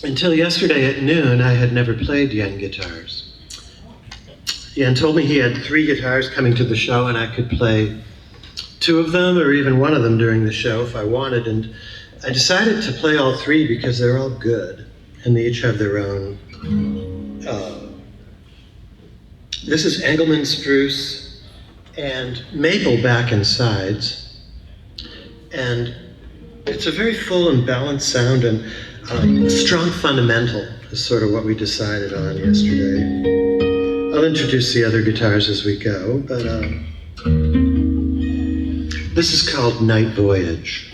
Until yesterday at noon, I had never played Yen guitars. Yen told me he had 3 guitars coming to the show, and I could play 2 of them or even 1 of them during the show if I wanted. And I decided to play all 3 because they're all good, and they each have their own. This is Engelmann spruce and maple back and sides. And it's a very full and balanced sound, and strong fundamental is sort of what we decided on yesterday. I'll introduce the other guitars as we go, but this is called Night Voyage.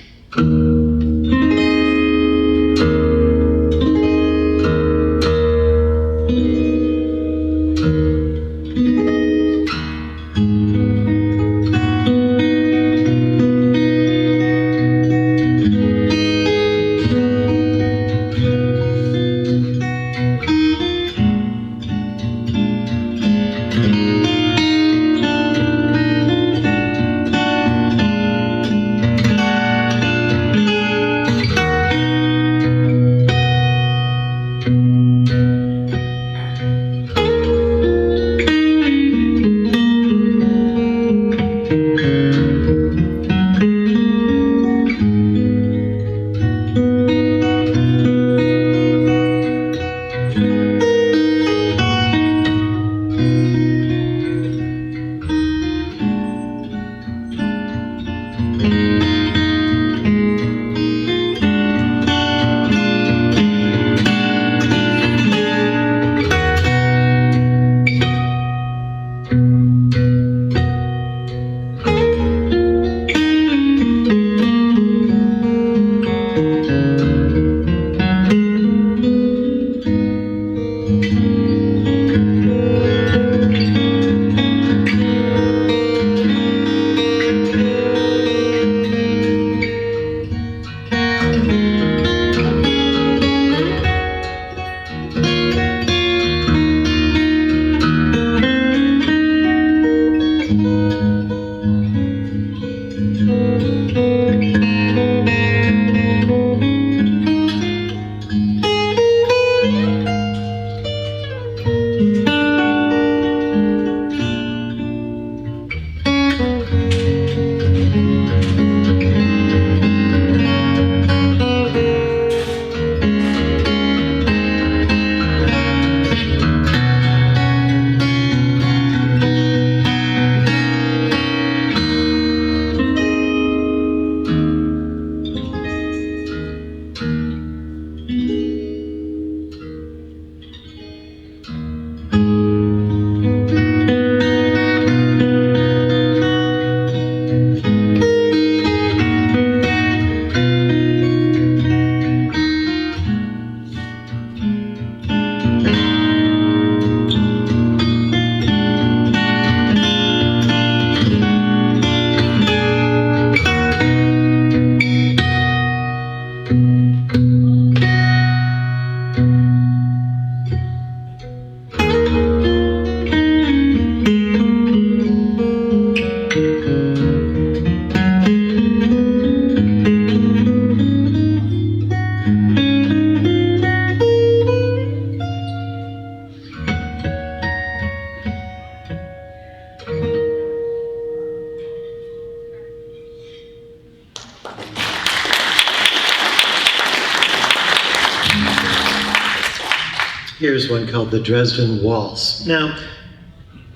Here's one called the Dresden Waltz. Now,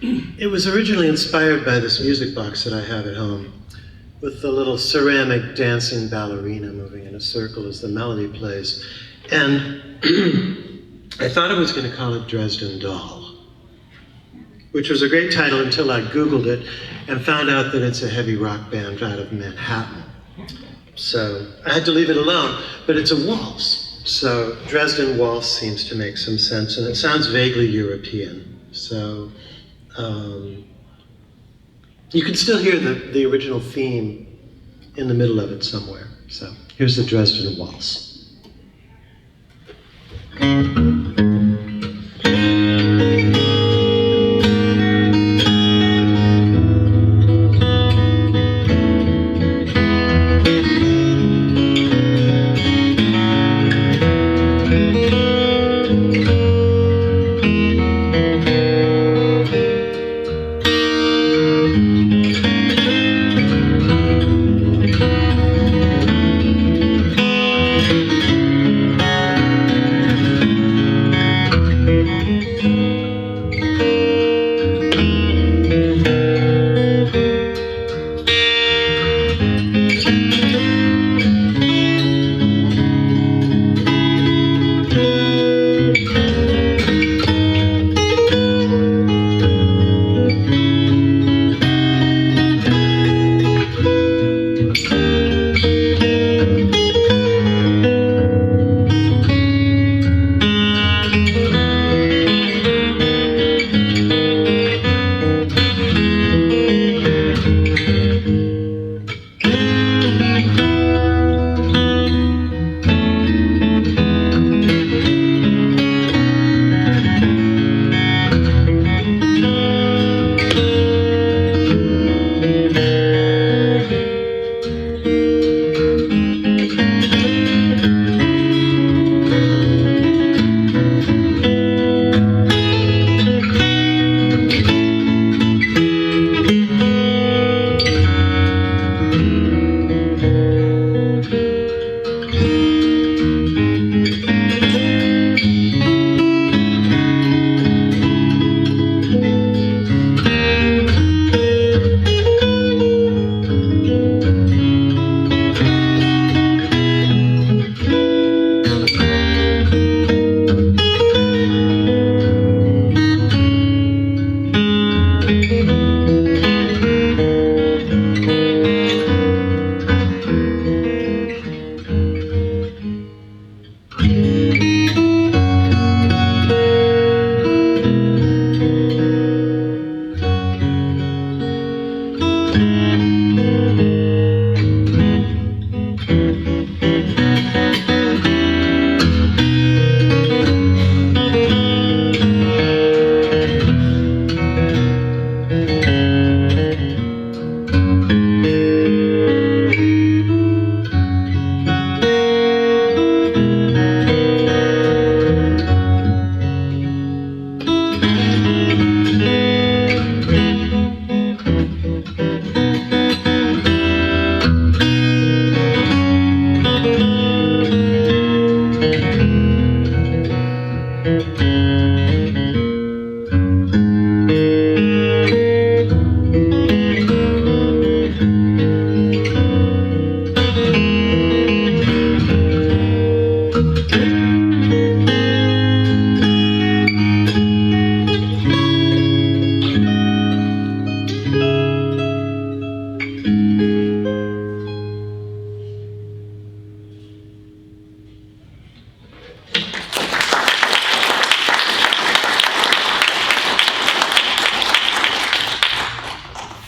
it was originally inspired by this music box that I have at home, with the little ceramic dancing ballerina moving in a circle as the melody plays. And I thought I was going to call it Dresden Doll, which was a great title until I Googled it and found out that it's a heavy rock band out of Manhattan. So I had to leave it alone, but it's a waltz. So Dresden Waltz seems to make some sense, and it sounds vaguely European. So you can still hear the original theme in the middle of it somewhere. So here's the Dresden Waltz.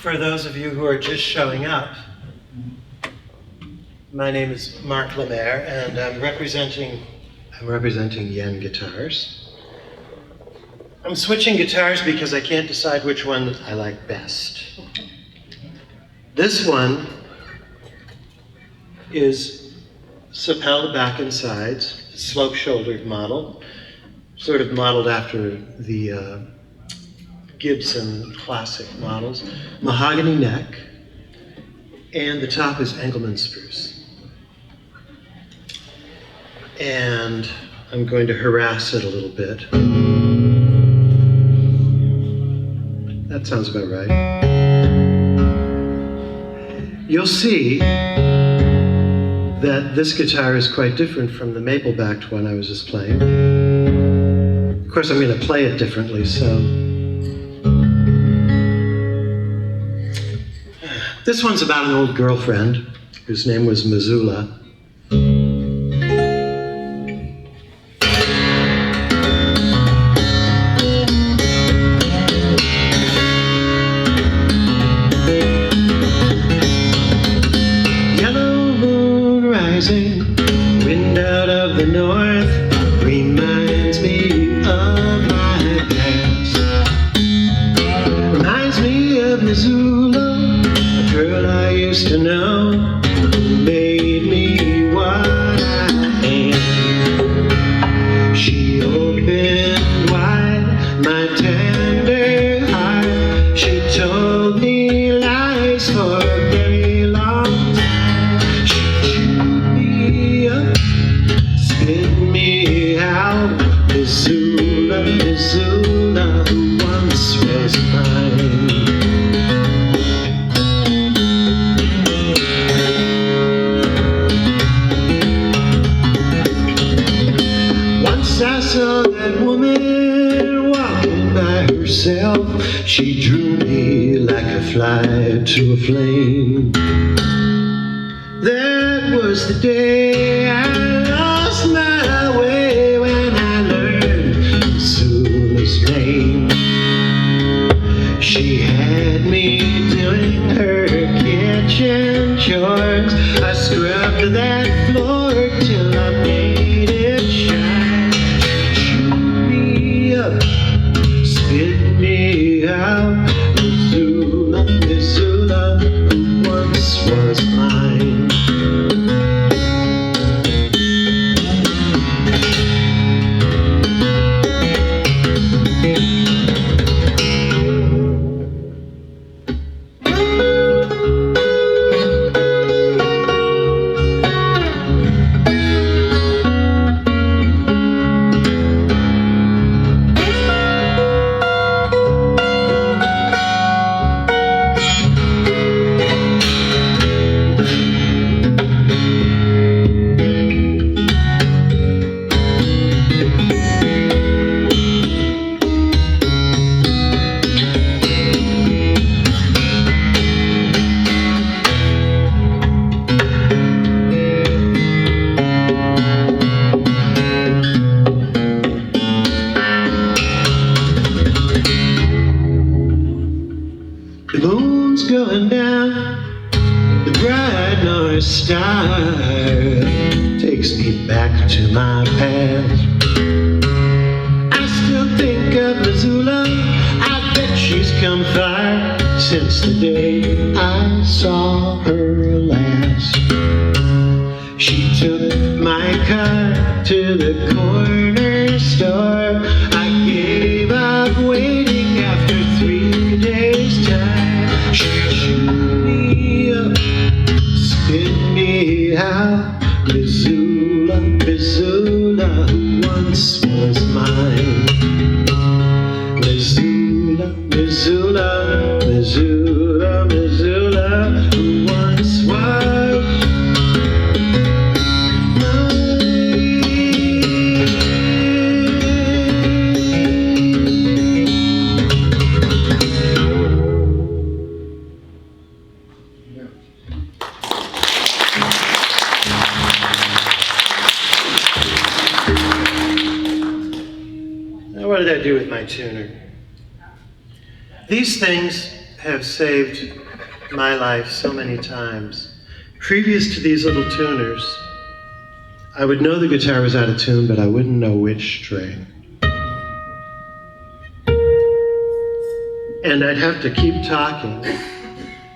For those of you who are just showing up, my name is Mark Lemaire, and I'm representing Yen Guitars. I'm switching guitars because I can't decide which one I like best. This one is Sapel back and sides, slope-shouldered model, sort of modeled after the Gibson classic models. Mahogany neck, and the top is Engelmann spruce. And I'm going to harass it a little bit. That sounds about right. You'll see that this guitar is quite different from the maple-backed one I was just playing. Of course, I'm going to play it differently, so. This one's about an old girlfriend whose name was Missoula. Yellow moon rising, wind out of the north, reminds me of my past. Reminds me of Missoula, girl I used to know, who made me tender heart. She told me lies for a very long time. She chewed me up, spit me out. Missoula, Missoula, who once was mine. Once I saw that woman walking by herself. She drew me like a fly to a flame. That was the day I lost my way, when I learned Missoula's name. She had me doing her kitchen chores. I scrubbed that floor till I made it shine. She chewed me up, spit me out. Missoula, Missoula, who once was mine. The moon's going down, the bright North Star takes me back to my past. I still think of Missoula, I bet she's come far since the day I saw her last. She took my car to the corner store. I gave up waiting after 3 days' time. She chewed me up, spit me out. Missoula, Missoula, who once was mine. Missoula, Missoula, Missoula, Missoula, who once was What did I do with my tuner? These things have saved my life so many times. Previous to these little tuners, I would know the guitar was out of tune, but I wouldn't know which string. And I'd have to keep talking.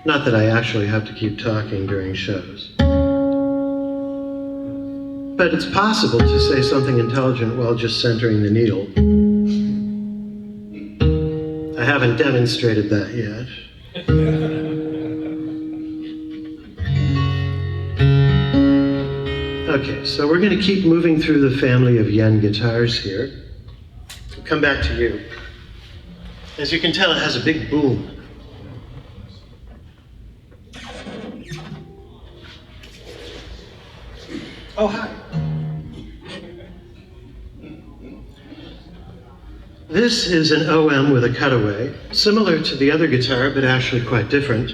Not that I actually have to keep talking during shows. But it's possible to say something intelligent while just centering the needle. I haven't demonstrated that yet. Okay, so we're going to keep moving through the family of yen guitars here. We'll come back to you. As you can tell, it has a big boom. Oh, hi. This is an OM with a cutaway, similar to the other guitar, but actually quite different.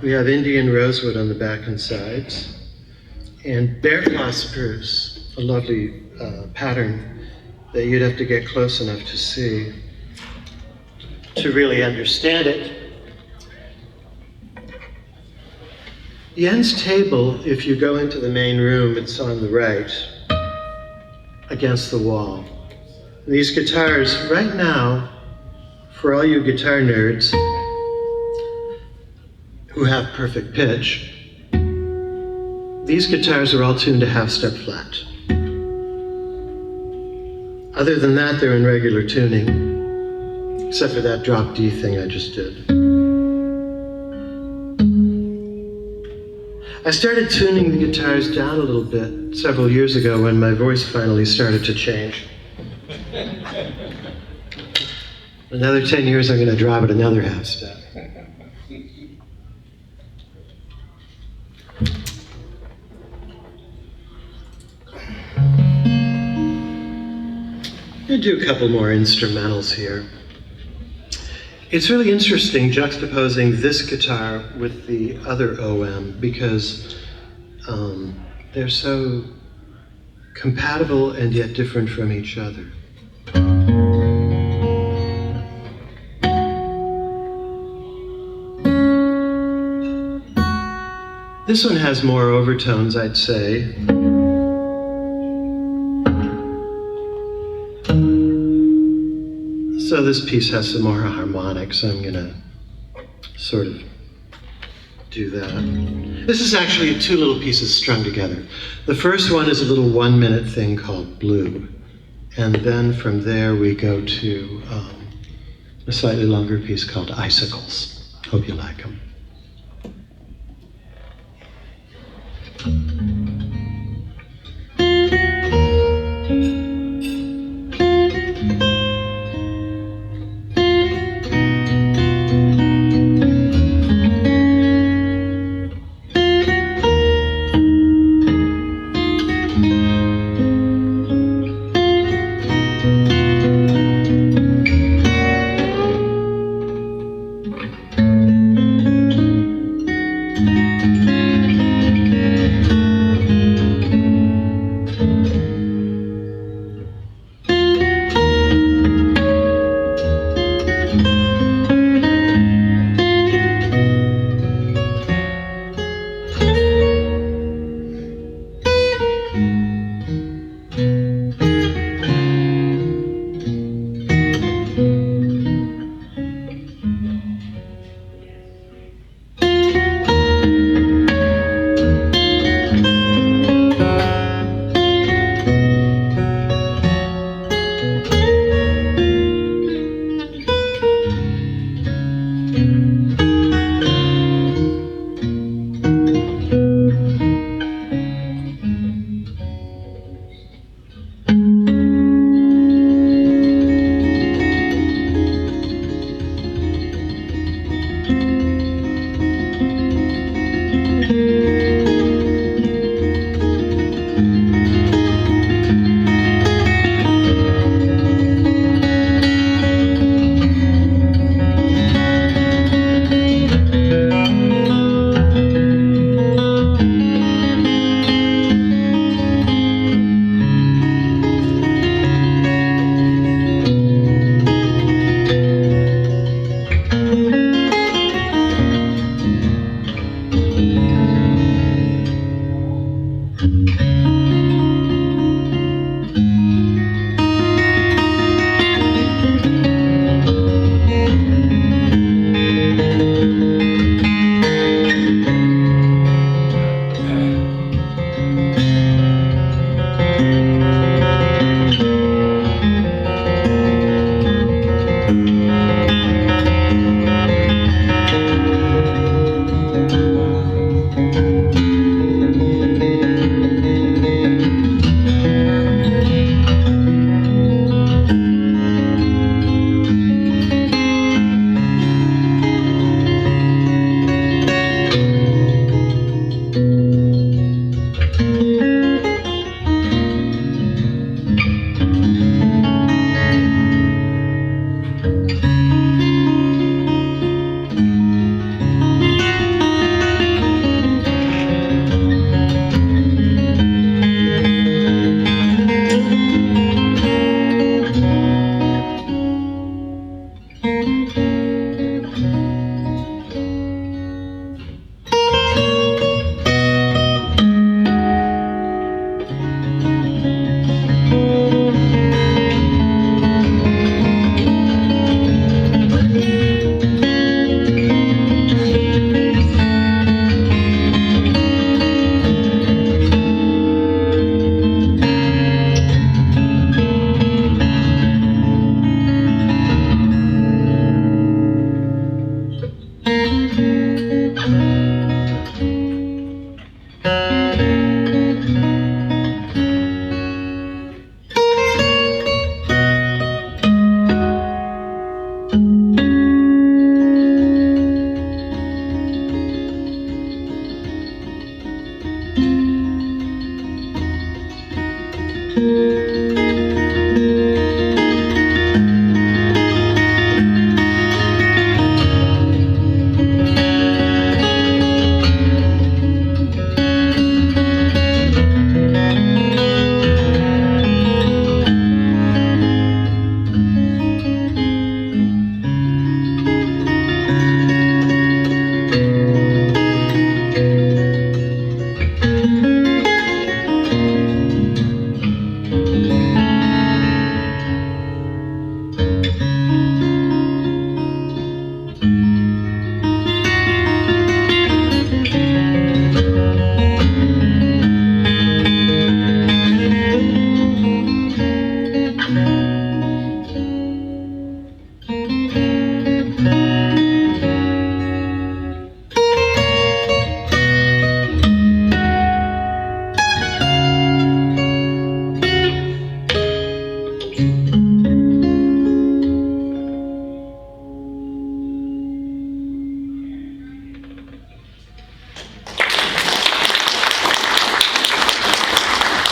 We have Indian rosewood on the back and sides, and bear claw spruce, a lovely pattern that you'd have to get close enough to see to really understand it. Yen's table, if you go into the main room, it's on the right, against the wall. These guitars, right now, for all you guitar nerds who have perfect pitch, these guitars are all tuned to half-step flat. Other than that, they're in regular tuning. except for that drop D thing I just did. I started tuning the guitars down a little bit several years ago when my voice finally started to change. Another 10 years, I'm going to drop it another half step. I'm going to do a couple more instrumentals here. It's really interesting juxtaposing this guitar with the other OM because they're so compatible and yet different from each other. This one has more overtones, I'd say. So this piece has some more harmonics, so I'm gonna sort of do that. This is actually two little pieces strung together. The first one is a little 1-minute thing called Blue. And then from there we go to a slightly longer piece called Icicles. Hope you like them.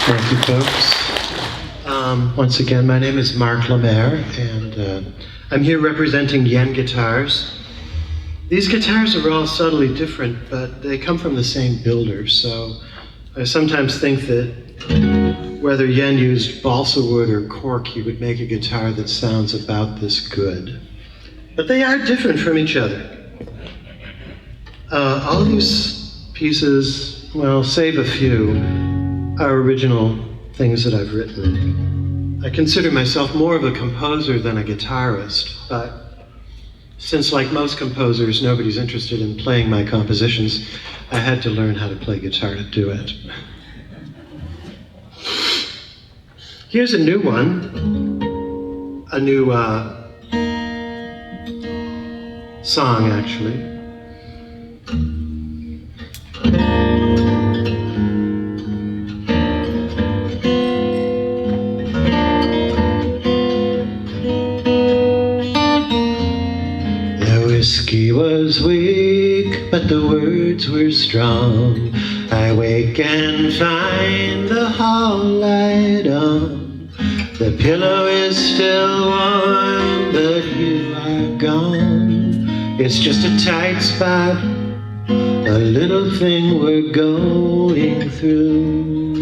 Thank you, folks. Once again, my name is Mark Lemaire, and I'm here representing Yen Guitars. These guitars are all subtly different, but they come from the same builder, so I sometimes think that whether Yen used balsa wood or cork, he would make a guitar that sounds about this good. But they are different from each other. All of these pieces, well, save a few, are original things that I've written. I consider myself more of a composer than a guitarist, but since, like most composers, nobody's interested in playing my compositions, I had to learn how to play guitar to do it. Here's a new one, a new song, actually. The whiskey was weak, but the words were strong. I wake and find the hall light on. The pillow is still warm, but you are gone. It's just a tight spot, a little thing we're going through.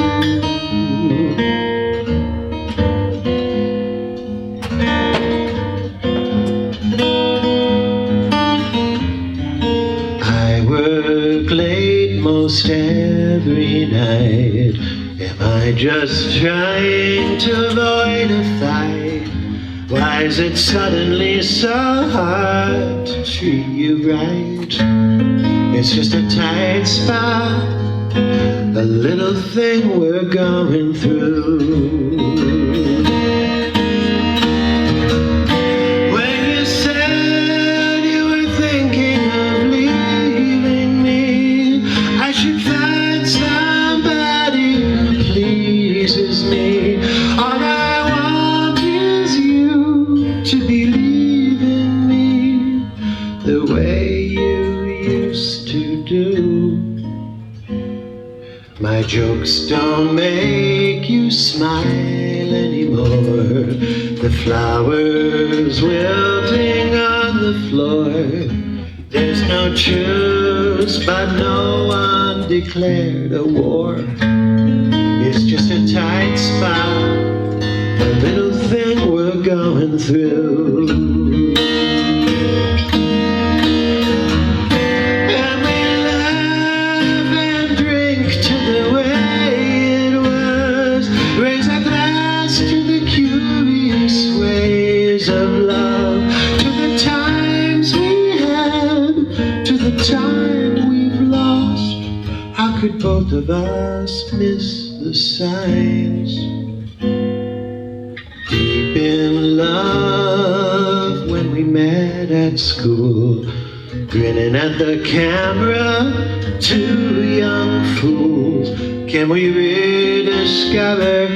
I work late most every night. Am I just trying to avoid a fight? Why is it suddenly so hard to treat you right? It's just a tight spot, a little thing we're going through. When you said you were thinking of leaving me, I should find somebody who pleases me. All I want is you to believe in me the way you used to do. My jokes don't make you smile anymore. The flowers wilting on the floor. There's no truce, but no one declared a war. It's just a tight spot, a little thing we're going through. Time we've lost, how could both of us miss the signs? Deep in love when we met at school, grinning at the camera, two young fools. Can we rediscover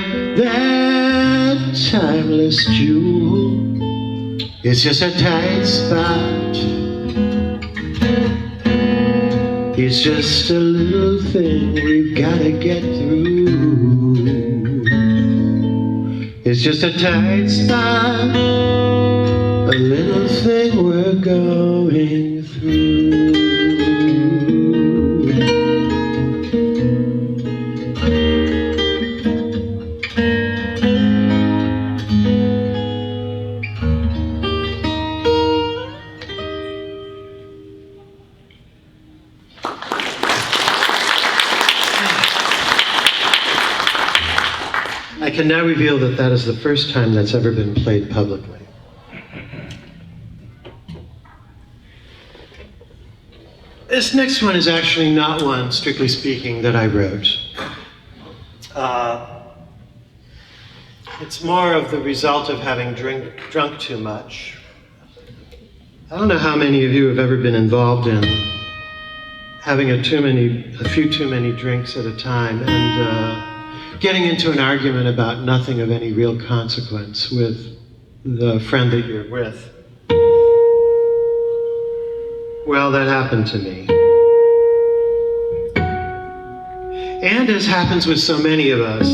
that timeless jewel? It's just a tight spot, it's just a little thing we've gotta get through. It's just a tight spot, a little thing we're going through. I can now reveal that that is the first time that's ever been played publicly. This next one is actually not one, strictly speaking, that I wrote. It's more of the result of having drunk too much. I don't know how many of you have ever been involved in having a few too many drinks at a time and getting into an argument about nothing of any real consequence with the friend that you're with. Well, that happened to me. And as happens with so many of us,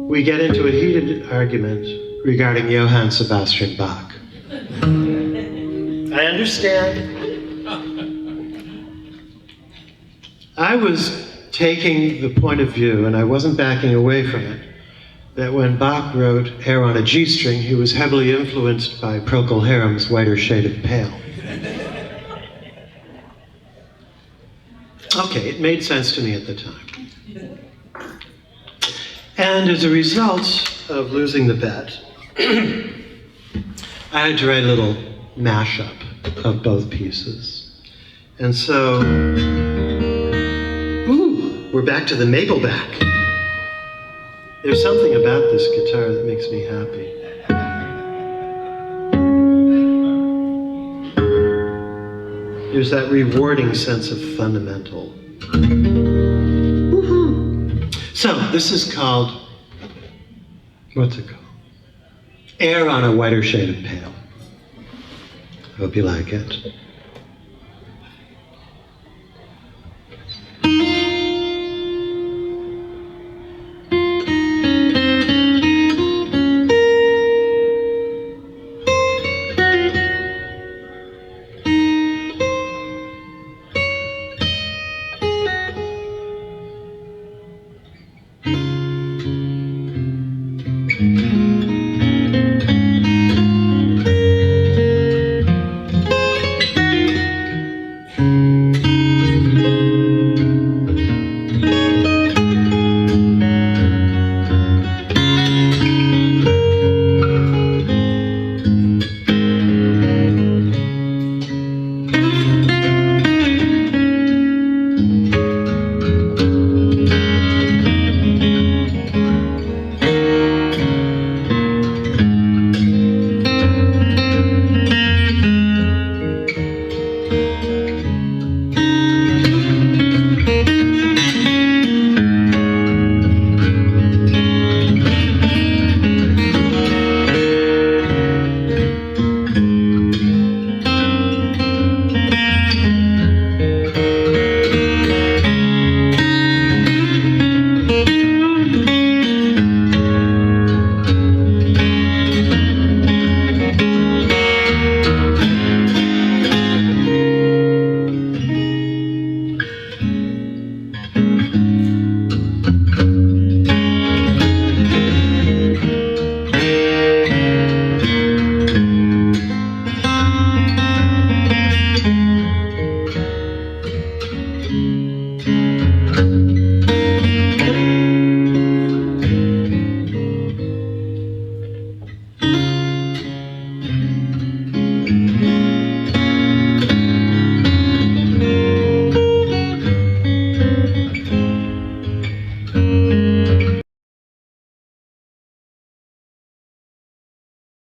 we get into a heated argument regarding Johann Sebastian Bach. I understand. I was taking the point of view, and I wasn't backing away from it, that when Bach wrote Air on a G-string, he was heavily influenced by Procol Harum's Whiter Shade of Pale. Okay, it made sense to me at the time. And as a result of losing the bet, I had to write a little mashup of both pieces. And so, we're back to the Mapleback. There's something about this guitar that makes me happy. There's that rewarding sense of fundamental. Woohoo! So, this is called, what's it called? Air on a Whiter Shade of Pale. Hope you like it.